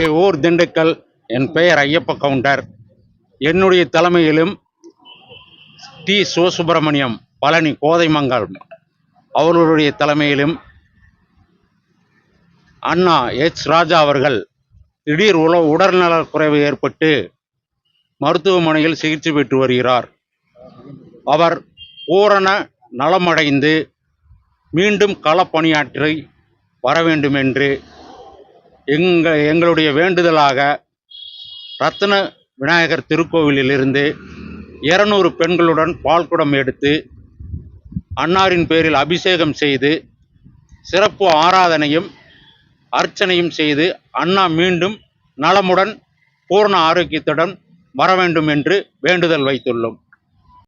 என்னுடைய ஊர் திண்டுக்கல். என் பெயர் ஐயப்ப கவுண்டர். என்னுடைய தலைமையிலும் டி. சிவசுப்பிரமணியம் பழனி கோதைமங்கலம் அவர்களுடைய தலைமையிலும் அண்ணா எச். ராஜா அவர்கள் திடீர் உடல்நலக் குறைவு ஏற்பட்டு மருத்துவமனையில் சிகிச்சை பெற்று வருகிறார். அவர் பூரண நலமடைந்து மீண்டும் களப்பணியாற்றி வர வேண்டும் என்று எங்களுடைய வேண்டுதலாக ரத்ன விநாயகர் திருக்கோவிலிலிருந்து 200 பெண்களுடன் பால்குடம் எடுத்து அன்னாரின் பேரில் அபிஷேகம் செய்து சிறப்பு ஆராதனையும் அர்ச்சனையும் செய்து அண்ணா மீண்டும் நலமுடன் பூர்ண ஆரோக்கியத்துடன் வர வேண்டும் என்று வேண்டுதல் வைத்துள்ளோம்.